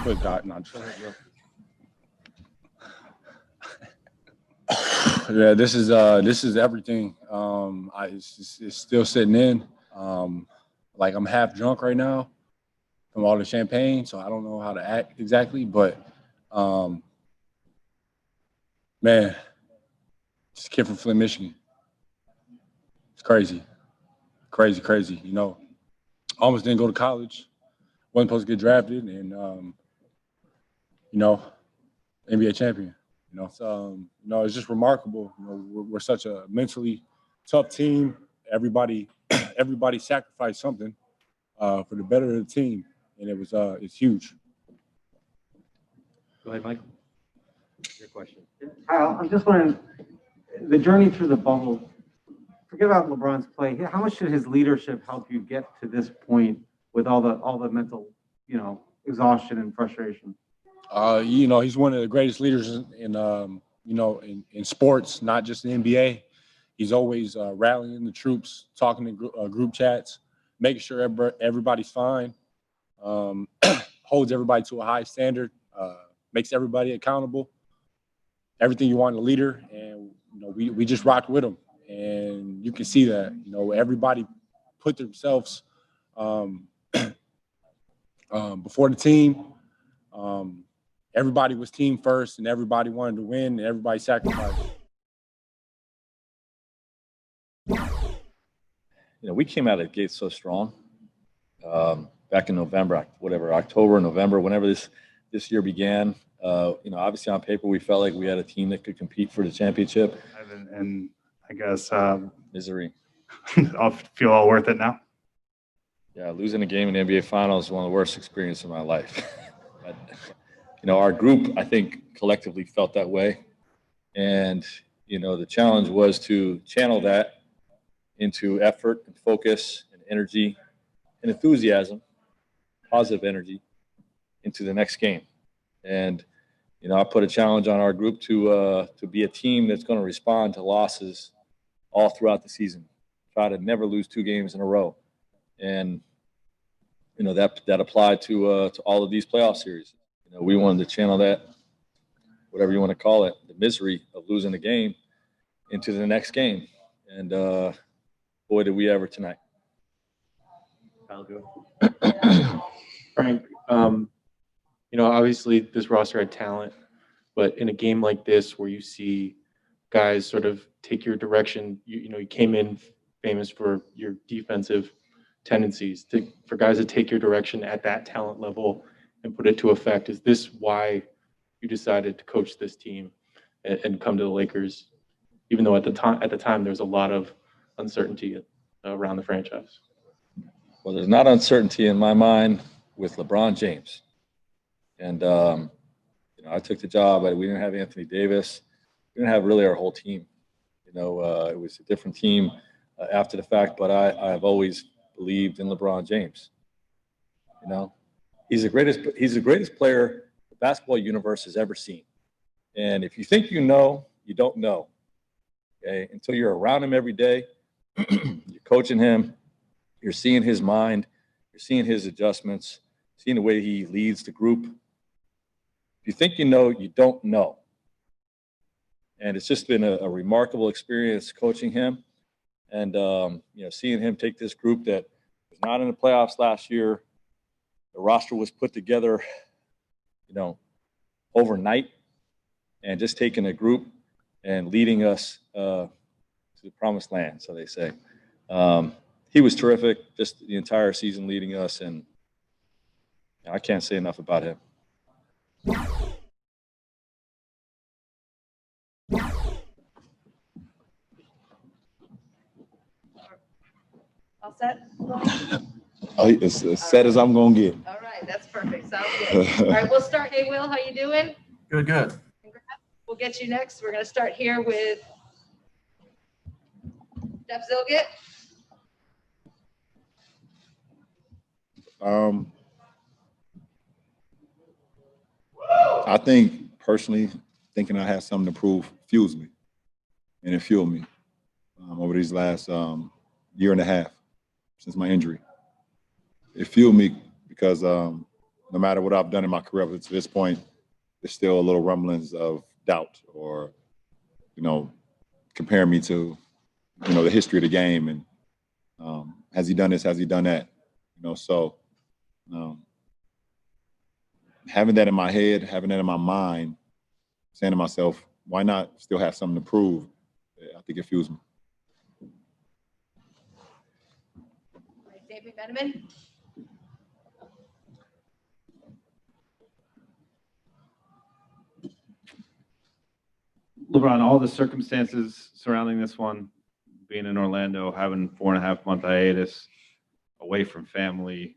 quick, Doc. No, yeah, this is everything. It's still sitting in. Like I'm half drunk right now from all the champagne, so I don't know how to act exactly. But man, just a kid from Flint, Michigan. It's crazy, crazy. You know, almost didn't go to college. Wasn't supposed to get drafted, and you know, NBA champion. You know, it's just remarkable. You know, we're such a mentally tough team. Everybody sacrificed something for the better of the team, and it's huge. Go ahead, Michael. Your question. Kyle, I'm just wondering, the journey through the bubble, forget about LeBron's play. How much did his leadership help you get to this point with all the mental, exhaustion and frustration? You know, he's one of the greatest leaders in in sports, not just the NBA. He's always rallying the troops, talking to group chats, making sure everybody's fine, holds everybody to a high standard, makes everybody accountable. Everything you want in a leader, and we just rocked with him, and you can see that. You know, everybody put themselves before the team. Everybody was team first, and everybody wanted to win, and everybody sacrificed. We came out of the gate so strong back in November, October, November, whenever this year began. Obviously on paper, we felt like we had a team that could compete for the championship. And I guess misery. I'll feel all worth it now. Yeah, losing a game in the NBA Finals is one of the worst experiences of my life. But, our group, I think, collectively felt that way. And, the challenge was to channel that into effort and focus and energy and enthusiasm, positive energy, into the next game. And, I put a challenge on our group to be a team that's going to respond to losses all throughout the season, try to never lose 2 games in a row. And, that applied to all of these playoff series. We wanted to channel that, whatever you want to call it, the misery of losing a game into the next game. And boy, did we ever tonight. I'll go. Frank, obviously this roster had talent, but in a game like this where you see guys sort of take your direction, you came in famous for your defensive tendencies. For guys to take your direction at that talent level and put it to effect, is this why you decided to coach this team and come to the Lakers, even though at the time there's a lot of uncertainty around the franchise? Well, there's not uncertainty in my mind with LeBron James. And, I took the job, but we didn't have Anthony Davis. We didn't have really our whole team. It was a different team after the fact, but I've always believed in LeBron James. He's the greatest player the basketball universe has ever seen. And if you think you know, you don't know. Okay? Until you're around him every day, you're coaching him, you're seeing his mind, you're seeing his adjustments, seeing the way he leads the group. If you think you know, you don't know. And it's just been a remarkable experience coaching him and, seeing him take this group that was not in the playoffs last year. The roster was put together, overnight, and just taking a group and leading us to the promised land, so they say. He was terrific, just the entire season leading us, and I can't say enough about him. All set? It's as set as I'm gonna get. All right, that's perfect. Sounds good. All right, we'll start. Hey, Will, how you doing? Good. Congrats. We'll get you next. We're going to start here with Jeff Zilgett. I think personally, thinking I had something to prove fuels me, and it fueled me over these last year and a half since my injury. It fueled me because no matter what I've done in my career up to this point, there's still a little rumblings of doubt or, comparing me to, the history of the game and has he done this, has he done that? So having that in my head, having that in my mind, saying to myself, why not still have something to prove? I think it fuels me. All right, David Benjamin. LeBron, all the circumstances surrounding this one, being in Orlando, having 4.5-month hiatus, away from family,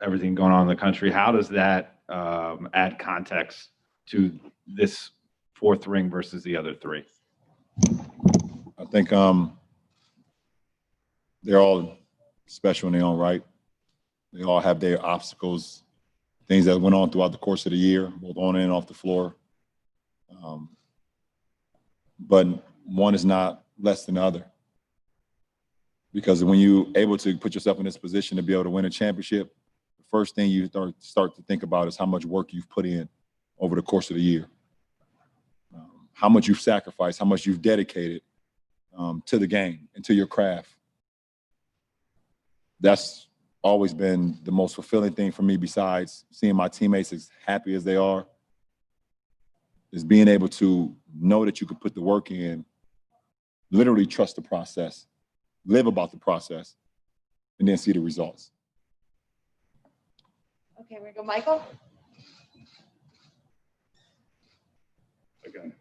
everything going on in the country, how does that add context to this fourth ring versus the other three? I think they're all special in their own right. They all have their obstacles, things that went on throughout the course of the year, both on and off the floor. But one is not less than the other. Because when you're able to put yourself in this position to be able to win a championship, the first thing you start to think about is how much work you've put in over the course of the year. How much you've sacrificed, how much you've dedicated to the game and to your craft. That's always been the most fulfilling thing for me, besides seeing my teammates as happy as they are, is being able to know that you could put the work in, literally trust the process, live about the process, and then see the results. Okay, we're gonna go Michael. Okay.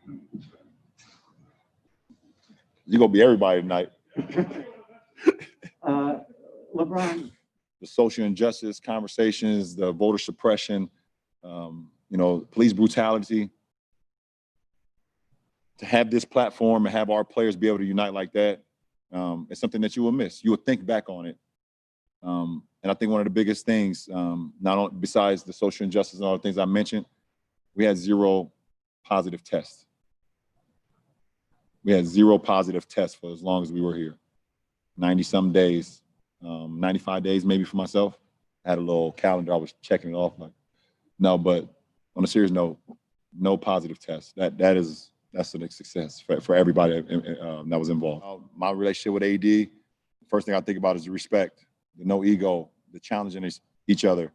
You're going to be everybody tonight. LeBron, The social injustice conversations, the voter suppression, police brutality. To have this platform and have our players be able to unite like that, it's something that you will miss. You will think back on it. And I think one of the biggest things, not only besides the social injustice and all the things I mentioned, we had 0 positive tests. We had 0 positive tests for as long as we were here. 90-some days, 95 days maybe for myself. I had a little calendar, I was checking it off. No, but on a serious note, no positive tests. That's a success for everybody that was involved. My relationship with AD, the first thing I think about is the respect, the no ego, the challenging each other.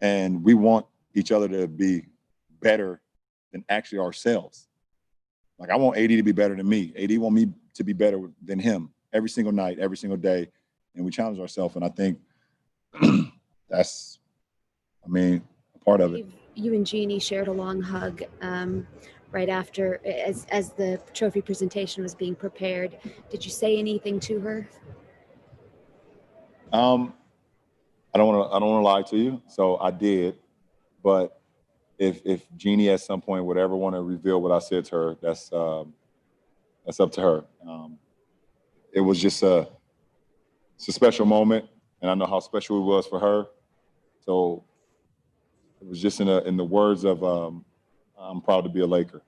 And we want each other to be better than actually ourselves. Like, I want AD to be better than me. AD want me to be better than him every single night, every single day. And we challenge ourselves. And I think that's, a part of it. You and Jeannie shared a long hug right after, as the trophy presentation was being prepared. Did you say anything to her? I don't want to lie to you, so I did. But if Jeannie at some point would ever want to reveal what I said to her, that's up to her. It was just it's a special moment, and I know how special it was for her. So it was just in the words of I'm proud to be a Laker.